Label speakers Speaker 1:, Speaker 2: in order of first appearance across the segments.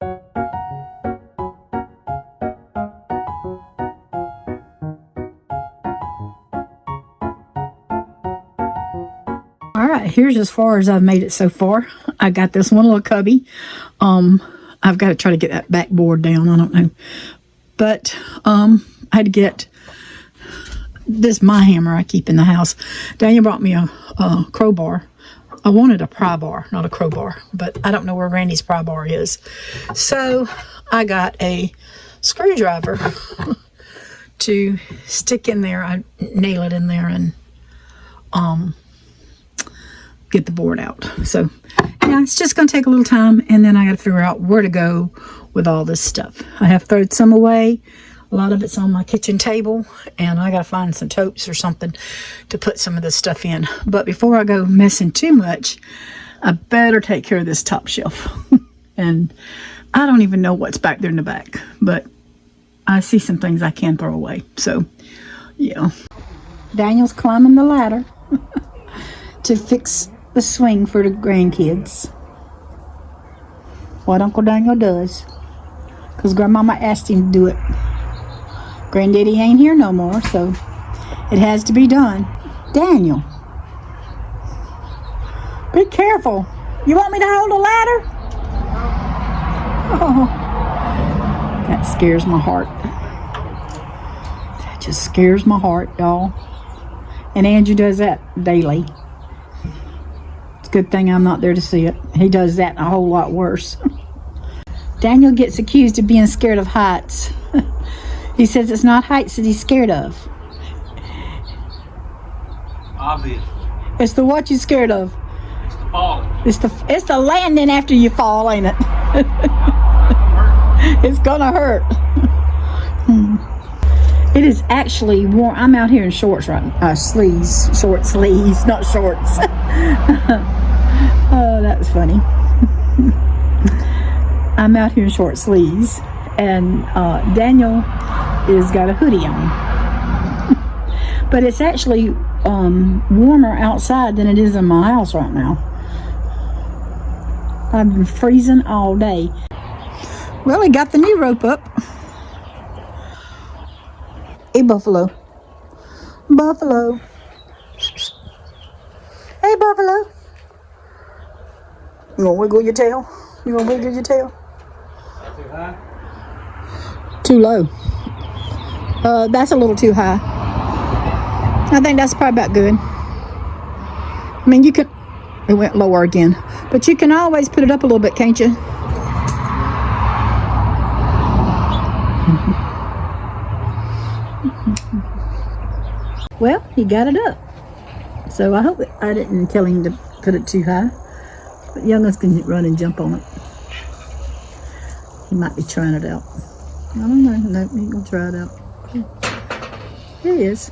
Speaker 1: All right, here's as far as I've made it so far. I got this one little cubby. I've got to try to get that backboard down. I don't know. But I had to get this my hammer I keep in the house. Daniel brought me a crowbar. I wanted a pry bar, not a crowbar, but I don't know where Randy's pry bar is. So I got a screwdriver to stick in there. I nail it in there and get the board out. So yeah, it's just going to take a little time, and then I got to figure out where to go with all this stuff. I have thrown some away. A lot of it's on my kitchen table, and I got to find some totes or something to put some of this stuff in. But before I go messing too much, I better take care of this top shelf. And I don't even know what's back there in the back, but I see some things I can throw away. So yeah, Daniel's climbing the ladder to fix the swing for the grandkids. What Uncle Daniel does, because Grandmama asked him to do it. Granddaddy ain't here no more, so it has to be done. Daniel, be careful. You want me to hold the ladder? Oh, that scares my heart. That just scares my heart, y'all. And Andrew does that daily. It's a good thing I'm not there to see it. He does that a whole lot worse. Daniel gets accused of being scared of heights. He says it's not heights that he's scared of.
Speaker 2: Obvious.
Speaker 1: It's the what you scared of.
Speaker 2: It's the falling.
Speaker 1: It's the landing after you fall, ain't it? It's gonna hurt. It is actually warm. I'm out here in shorts right now. Sleeves, short sleeves, not shorts. Oh, that's funny. I'm out here in short sleeves, and Daniel is got a hoodie on. But it's actually warmer outside than it is in my house right now. I've been freezing all day. Well, he got the new rope up. Hey, Buffalo. Buffalo. Hey, Buffalo. You gonna wiggle your tail? You gonna wiggle your tail?
Speaker 2: Too high?
Speaker 1: Too low. That's a little too high. I think that's probably about good. I mean, you could... It went lower again. But you can always put it up a little bit, can't you? Well, he got it up. So I hope I didn't tell him to put it too high. But youngest can run and jump on it. He might be trying it out. I don't know. No, he ain't gonna try it out. Here he is.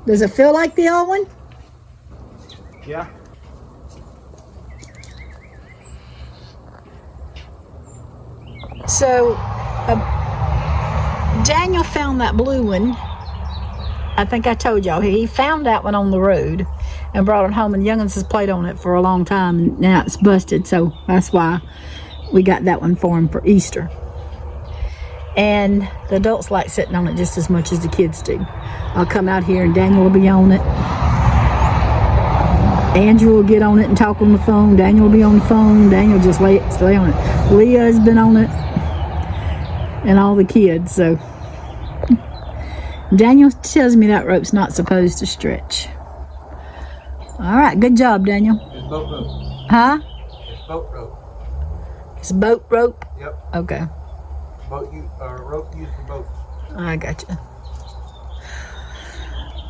Speaker 1: Does it feel like the old one?
Speaker 2: Yeah.
Speaker 1: So, Daniel found that blue one. I think I told y'all, he found that one on the road and brought it home, and Youngins has played on it for a long time, and now it's busted, so that's why we got that one for him for Easter. And the adults like sitting on it just as much as the kids do. I'll come out here and Daniel will be on it. Andrew will get on it and talk on the phone. Daniel will be on the phone. Daniel just stay on it. Leah has been on it. And all the kids, so. Daniel tells me that rope's not supposed to stretch. All right, good job, Daniel.
Speaker 2: It's boat rope.
Speaker 1: Huh?
Speaker 2: It's boat rope.
Speaker 1: It's boat rope?
Speaker 2: Yep.
Speaker 1: Okay.
Speaker 2: Rope used for boats.
Speaker 1: I got you.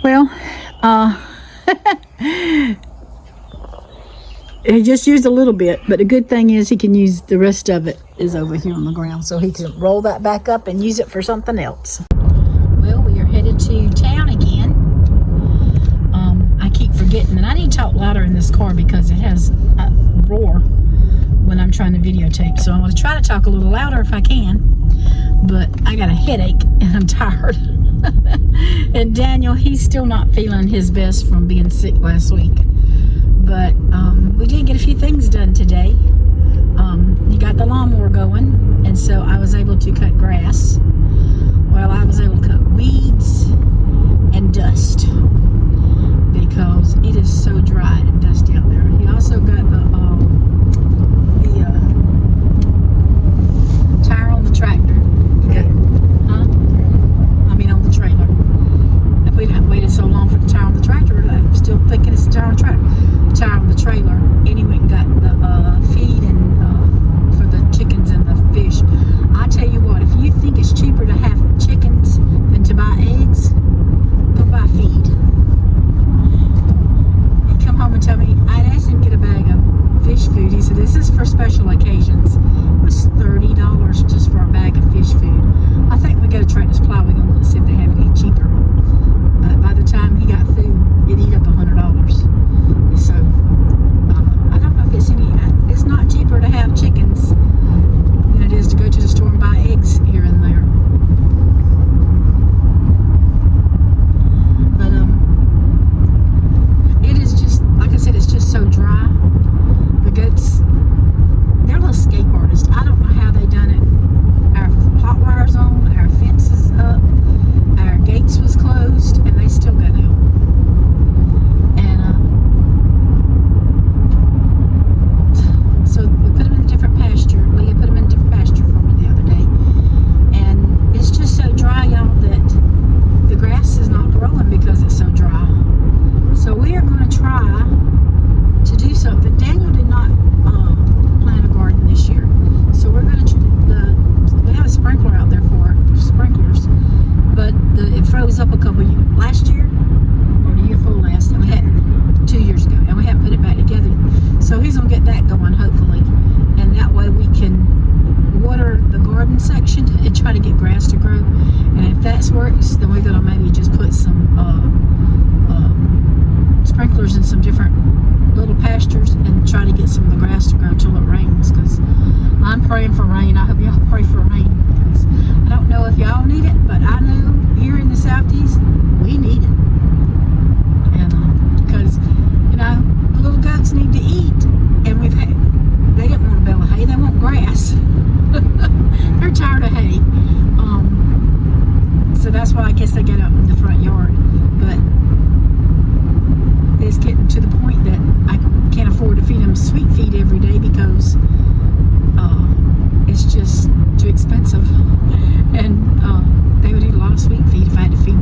Speaker 1: Well, he just used a little bit, but the good thing is he can use the rest of it is over here on the ground, so he can roll that back up and use it for something else. Well, we are headed to town again. I keep forgetting, and I need to talk louder in this car because it has a roar when I'm trying to videotape, so I'm going to try to talk a little louder if I can, but I got a headache and I'm tired. And Daniel, he's still not feeling his best from being sick last week. But we did get a few things done today. He got the lawnmower going, and so I was able to cut grass. Well, I was able to cut weeds and dust because it is so dry and dusty out there. He also got the tire on the tractor. On the trailer. If we had waited so long for the tire on the tractor, I'm still thinking it's the tire on the tractor. Tire on the trailer. Anyway, got the feed and for the chickens and the fish. I tell you what, if you think it's cheaper to have chickens than to buy eggs, go buy feed. He come home and tell me, I'd asked him to get a bag of fish food. He said, this is for special occasions. It was $30 just for a bag of fish food. I think we go to Tractor Supply, we're going to look and see if they have it any cheaper. But by the time he got food, it eat up $100. So, I don't know if it's not cheaper to have chickens than it is to go to the store and buy eggs here and there. But, it is just, like I said, it's just so dry. The goats, they're little escape artists. I don't know how they done it. Our hot wires on, our fences up, our gates was closed, and they still got out. And so we put them in a different pasture. Leah put them in a different pasture for me the other day, and it's just so dry, y'all, that the grass is not growing because it's so dry. So we are going to try to do something. Daniel did not plant a garden this year, so we're going to we have a sprinkler out there for it, sprinklers, but it froze up a couple last year or the year before last, and we had 2 years ago, and we haven't put it back together. So he's gonna get that going hopefully, and that way we can water the garden section and try to get grass to grow. And if that works, then we're gonna maybe just put some sprinklers in some different little pastures and try to get some of the grass to grow till it rains, because I'm praying for rain. I hope y'all pray for rain, because I don't know if y'all need it, but I know here in the Southeast we need it. And because the little goats need to eat, and they didn't want a bale of hay, they want grass. They're tired of hay, so that's why I guess they get out in the front yard. But it's getting to the point that I can't afford to feed them sweet feed every day because it's just too expensive. And they would eat a lot of sweet feed if I had to feed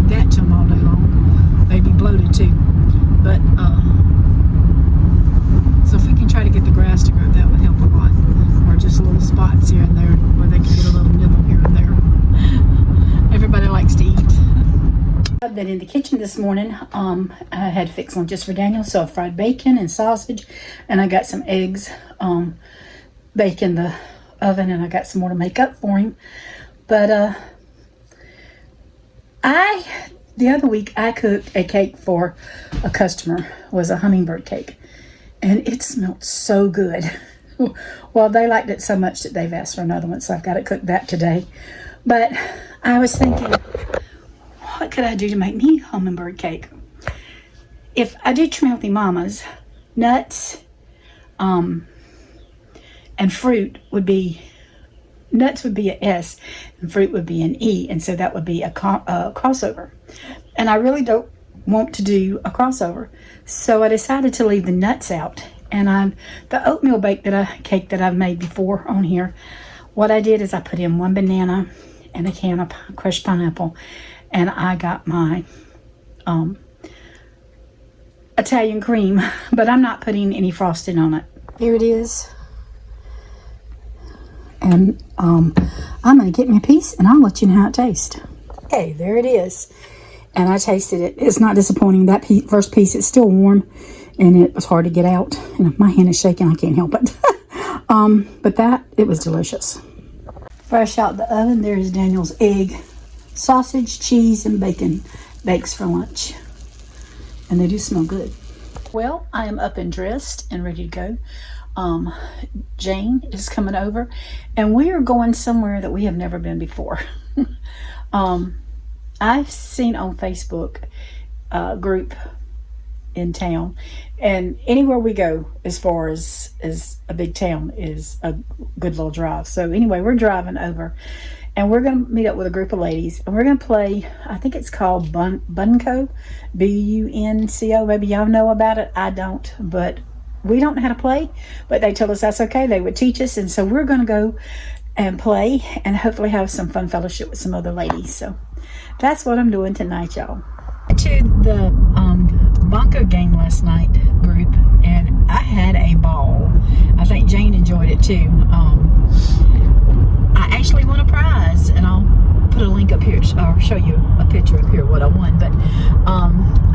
Speaker 1: that to them all day long. They'd be bloated too. But so if we can try to get the grass to grow, that would help a lot. Or just little spots here and there where they can get a little nibble here and there. Everybody likes to eat. I've been in the kitchen this morning. I had to fix lunch just for Daniel, so I fried bacon and sausage, and I got some eggs baked in the oven, and I got some more to make up for him. But the other week I cooked a cake for a customer. It was a hummingbird cake, and it smelled so good. Well, they liked it so much that they've asked for another one, so I've got to cook that today. But I was thinking, what could I do to make me hummingbird cake? If I do Healthy Mamas, nuts and fruit would be, nuts would be an S and fruit would be an E, and so that would be a crossover. And I really don't want to do a crossover, so I decided to leave the nuts out. And the oatmeal cake that I've made before on here, what I did is I put in 1 banana and a can of crushed pineapple, and I got my Italian cream, but I'm not putting any frosting on it. Here it is. And I'm going to get me a piece, and I'll let you know how it tastes. Okay, there it is. And I tasted it. It's not disappointing. That first piece, it's still warm, and it was hard to get out. And if my hand is shaking, I can't help it. But it was delicious. Fresh out the oven, there's Daniel's egg, sausage, cheese, and bacon bakes for lunch. And they do smell good. Well, I am up and dressed and ready to go. Jane is coming over, and we are going somewhere that we have never been before. I've seen on Facebook a group in town, and anywhere we go as far as a big town is a good little drive. So anyway, we're driving over, and we're going to meet up with a group of ladies, and we're going to play, I think it's called Bunco, Bunco. Maybe y'all know about it. I don't, but we don't know how to play, but they told us that's okay. They would teach us, and so we're going to go and play and hopefully have some fun fellowship with some other ladies. So that's what I'm doing tonight, y'all. To the Bunco game last night group, and I had a ball. I think Jane enjoyed it too. I actually won a prize, and I'll put a link up here, or show you a picture up here what I won. But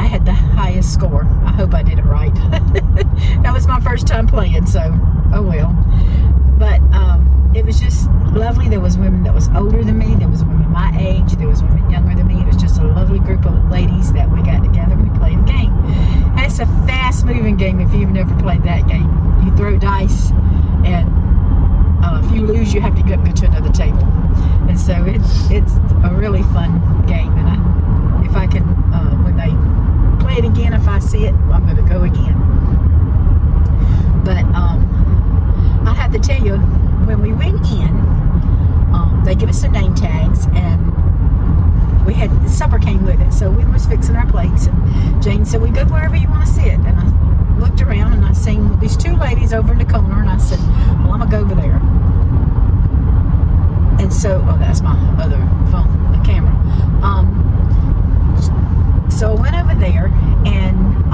Speaker 1: I had the highest score. I hope I did it right. That was my first time playing, so oh well. But it was just lovely. There was women that was older than me. There was women my age. There was women younger than me. It was just a lovely group of ladies that we got together and we played a game. And it's a fast-moving game if you've never played that game. You throw dice, and if you lose, you have to get up and go to another table. And so it's a really fun game. And if I can, when they play it again, if I see it, I'm going to go again. But I have to tell you, when we went in, they give us some name tags, and we had supper came with it, so we was fixing our plates, and Jane said, we go wherever you want to sit. And I looked around, and I seen these two ladies over in the corner, and I said, well, I'm gonna go over there. And so, oh, that's my other phone, the camera. So I went over there and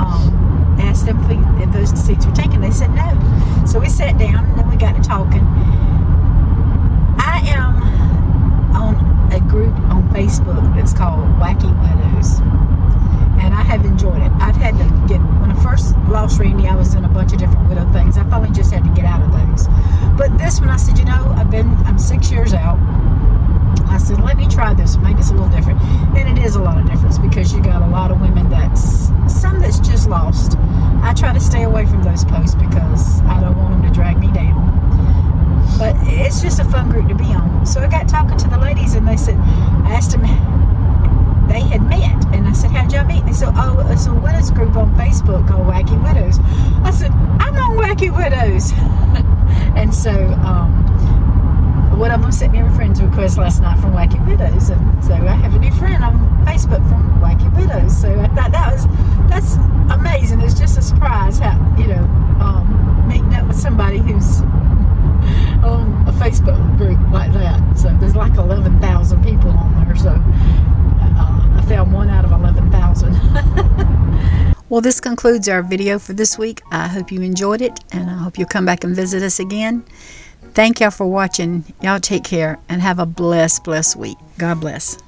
Speaker 1: asked them if those seats were taken. They said no. So we sat down, and then we got to talking. I am on a group on Facebook that's called Wacky Widows, and I have enjoyed it. I've had to get, when I first lost Randy, I was in a bunch of different widow things. I finally just had to get out of those. But this one, I said, you know, I'm 6 years out. I said, let me try this. Maybe it's a little different. And it is a lot of difference, because you got a lot of women some that's just lost. I try to stay away from those posts because I don't want them to drag me down. But it's just a fun group to be on. So I got talking to the ladies, and they said, I asked them, they had met, and I said, how'd y'all meet? And they said, oh, it's a widows group on Facebook called Wacky Widows. I said, I'm on Wacky Widows. And so one of them sent me a friend's request last night from Wacky Widows, and so I have a new friend on Facebook from Wacky Widows. So I thought that's amazing. It's just a surprise how, you know, meeting up with somebody who's on a Facebook group like that. So there's like 11,000 people on there, so I found one out of 11,000. Well, this concludes our video for this week. I hope you enjoyed it, and I hope you'll come back and visit us again. Thank y'all for watching. Y'all take care and have a blessed week. God bless.